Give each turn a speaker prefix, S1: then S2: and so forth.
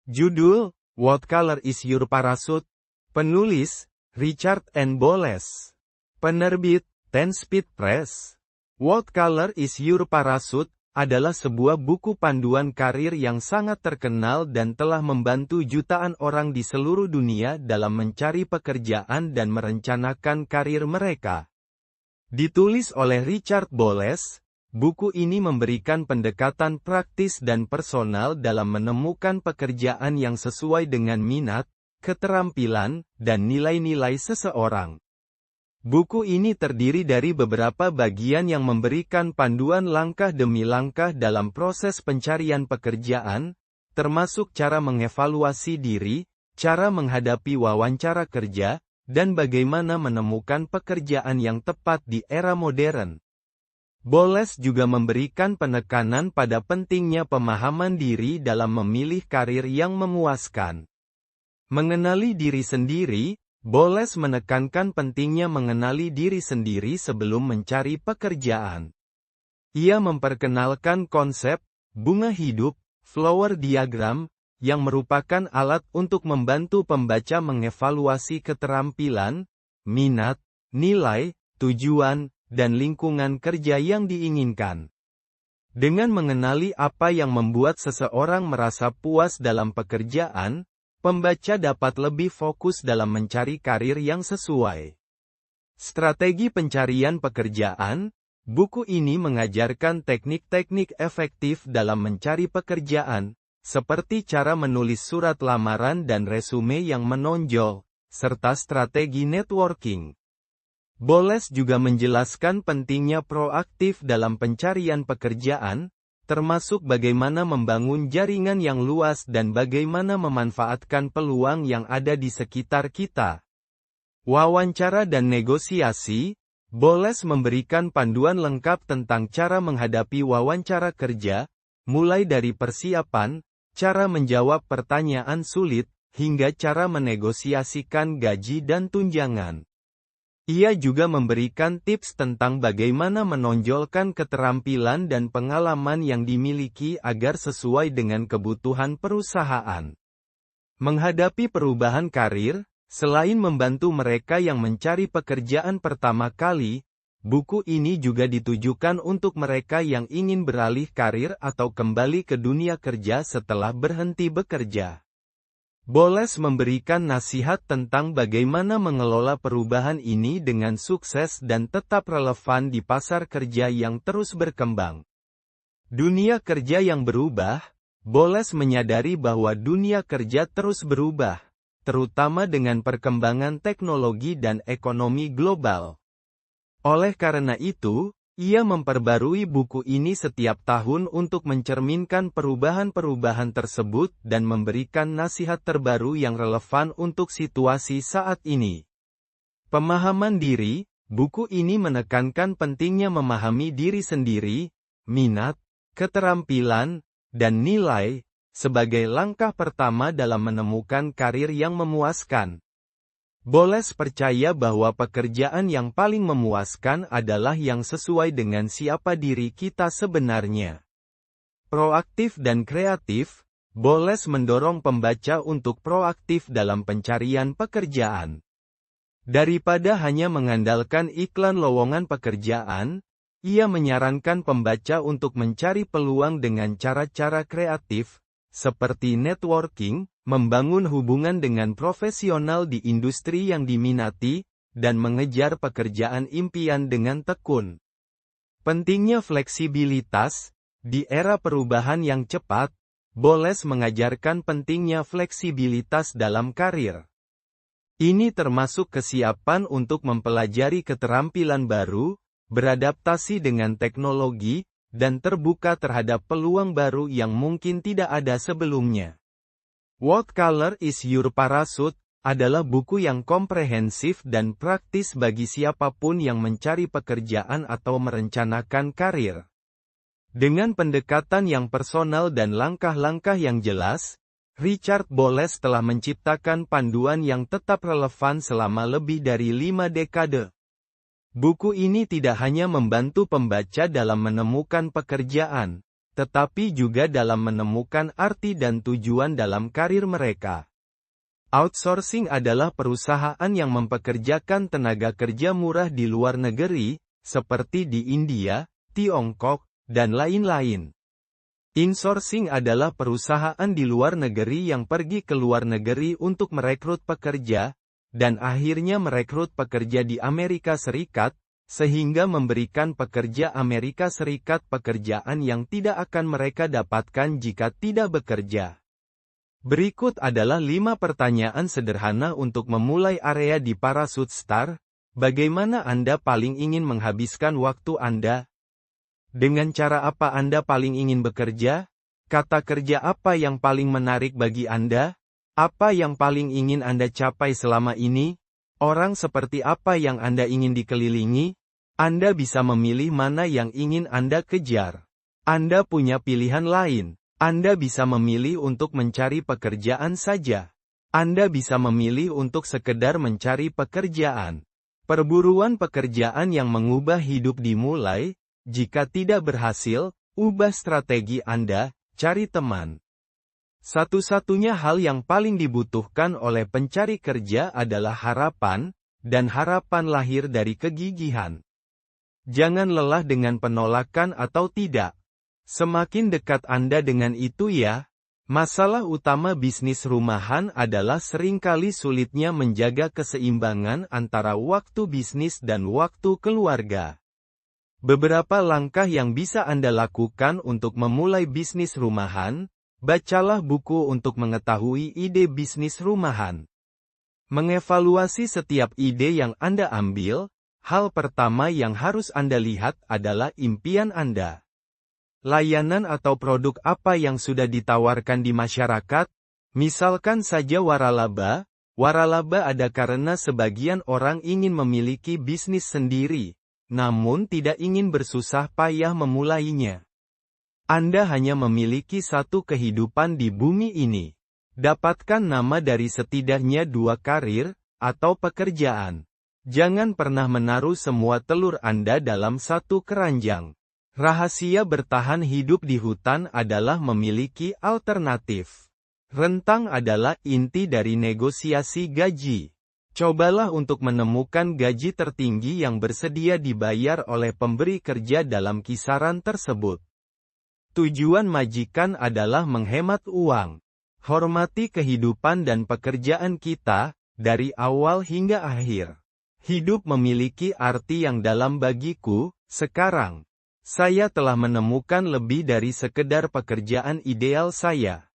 S1: Judul, What Color is Your Parachute? Penulis, Richard N. Boles. Penerbit, 10 Speed Press. What Color is Your Parachute? Adalah sebuah buku panduan karir yang sangat terkenal dan telah membantu jutaan orang di seluruh dunia dalam mencari pekerjaan dan merencanakan karir mereka. Ditulis oleh Richard Boles, buku ini memberikan pendekatan praktis dan personal dalam menemukan pekerjaan yang sesuai dengan minat, keterampilan, dan nilai-nilai seseorang. Buku ini terdiri dari beberapa bagian yang memberikan panduan langkah demi langkah dalam proses pencarian pekerjaan, termasuk cara mengevaluasi diri, cara menghadapi wawancara kerja, dan bagaimana menemukan pekerjaan yang tepat di era modern. Boles juga memberikan penekanan pada pentingnya pemahaman diri dalam memilih karir yang memuaskan. Mengenali diri sendiri, Boles menekankan pentingnya mengenali diri sendiri sebelum mencari pekerjaan. Ia memperkenalkan konsep bunga hidup, flower diagram, yang merupakan alat untuk membantu pembaca mengevaluasi keterampilan, minat, nilai, tujuan, dan lingkungan kerja yang diinginkan. Dengan mengenali apa yang membuat seseorang merasa puas dalam pekerjaan, pembaca dapat lebih fokus dalam mencari karir yang sesuai. Strategi pencarian pekerjaan, buku ini mengajarkan teknik-teknik efektif dalam mencari pekerjaan, seperti cara menulis surat lamaran dan resume yang menonjol, serta strategi networking. Boles juga menjelaskan pentingnya proaktif dalam pencarian pekerjaan, termasuk bagaimana membangun jaringan yang luas dan bagaimana memanfaatkan peluang yang ada di sekitar kita. Wawancara dan negosiasi, Boles memberikan panduan lengkap tentang cara menghadapi wawancara kerja, mulai dari persiapan, cara menjawab pertanyaan sulit, hingga cara menegosiasikan gaji dan tunjangan. Ia juga memberikan tips tentang bagaimana menonjolkan keterampilan dan pengalaman yang dimiliki agar sesuai dengan kebutuhan perusahaan. Menghadapi perubahan karir, selain membantu mereka yang mencari pekerjaan pertama kali, buku ini juga ditujukan untuk mereka yang ingin beralih karir atau kembali ke dunia kerja setelah berhenti bekerja. Boles memberikan nasihat tentang bagaimana mengelola perubahan ini dengan sukses dan tetap relevan di pasar kerja yang terus berkembang. Dunia kerja yang berubah, Boles menyadari bahwa dunia kerja terus berubah, terutama dengan perkembangan teknologi dan ekonomi global. Oleh karena itu, ia memperbarui buku ini setiap tahun untuk mencerminkan perubahan-perubahan tersebut dan memberikan nasihat terbaru yang relevan untuk situasi saat ini. Pemahaman diri, buku ini menekankan pentingnya memahami diri sendiri, minat, keterampilan, dan nilai, sebagai langkah pertama dalam menemukan karir yang memuaskan. Boles percaya bahwa pekerjaan yang paling memuaskan adalah yang sesuai dengan siapa diri kita sebenarnya. Proaktif dan kreatif, Boles mendorong pembaca untuk proaktif dalam pencarian pekerjaan. Daripada hanya mengandalkan iklan lowongan pekerjaan, ia menyarankan pembaca untuk mencari peluang dengan cara-cara kreatif, seperti networking, membangun hubungan dengan profesional di industri yang diminati, dan mengejar pekerjaan impian dengan tekun. Pentingnya fleksibilitas, di era perubahan yang cepat, Boles mengajarkan pentingnya fleksibilitas dalam karir. Ini termasuk kesiapan untuk mempelajari keterampilan baru, beradaptasi dengan teknologi, dan terbuka terhadap peluang baru yang mungkin tidak ada sebelumnya. What Color is Your Parachute? Adalah buku yang komprehensif dan praktis bagi siapapun yang mencari pekerjaan atau merencanakan karir. Dengan pendekatan yang personal dan langkah-langkah yang jelas, Richard Boles telah menciptakan panduan yang tetap relevan selama lebih dari 5 dekade. Buku ini tidak hanya membantu pembaca dalam menemukan pekerjaan, tetapi juga dalam menemukan arti dan tujuan dalam karir mereka. Outsourcing adalah perusahaan yang mempekerjakan tenaga kerja murah di luar negeri, seperti di India, Tiongkok, dan lain-lain. Insourcing adalah perusahaan di luar negeri yang pergi ke luar negeri untuk merekrut pekerja, dan akhirnya merekrut pekerja di Amerika Serikat, sehingga memberikan pekerja Amerika Serikat pekerjaan yang tidak akan mereka dapatkan jika tidak bekerja. Berikut adalah 5 pertanyaan sederhana untuk memulai area di Parachute Star. Bagaimana Anda paling ingin menghabiskan waktu Anda? Dengan cara apa Anda paling ingin bekerja? Kata kerja apa yang paling menarik bagi Anda? Apa yang paling ingin Anda capai selama ini? Orang seperti apa yang Anda ingin dikelilingi? Anda bisa memilih mana yang ingin Anda kejar. Anda punya pilihan lain. Anda bisa memilih untuk mencari pekerjaan saja. Anda bisa memilih untuk sekedar mencari pekerjaan. Perburuan pekerjaan yang mengubah hidup dimulai. Jika tidak berhasil, ubah strategi Anda, cari teman. Satu-satunya hal yang paling dibutuhkan oleh pencari kerja adalah harapan, dan harapan lahir dari kegigihan. Jangan lelah dengan penolakan atau tidak. Semakin dekat Anda dengan itu ya. Masalah utama bisnis rumahan adalah seringkali sulitnya menjaga keseimbangan antara waktu bisnis dan waktu keluarga. Beberapa langkah yang bisa Anda lakukan untuk memulai bisnis rumahan. Bacalah buku untuk mengetahui ide bisnis rumahan. Mengevaluasi setiap ide yang Anda ambil. Hal pertama yang harus Anda lihat adalah impian Anda. Layanan atau produk apa yang sudah ditawarkan di masyarakat? Misalkan saja waralaba. Waralaba ada karena sebagian orang ingin memiliki bisnis sendiri, namun tidak ingin bersusah payah memulainya. Anda hanya memiliki satu kehidupan di bumi ini. Dapatkan nama dari setidaknya 2 karir, atau pekerjaan. Jangan pernah menaruh semua telur Anda dalam satu keranjang. Rahasia bertahan hidup di hutan adalah memiliki alternatif. Rentang adalah inti dari negosiasi gaji. Cobalah untuk menemukan gaji tertinggi yang bersedia dibayar oleh pemberi kerja dalam kisaran tersebut. Tujuan majikan adalah menghemat uang. Hormati kehidupan dan pekerjaan kita, dari awal hingga akhir. Hidup memiliki arti yang dalam bagiku. Sekarang, saya telah menemukan lebih dari sekedar pekerjaan ideal saya.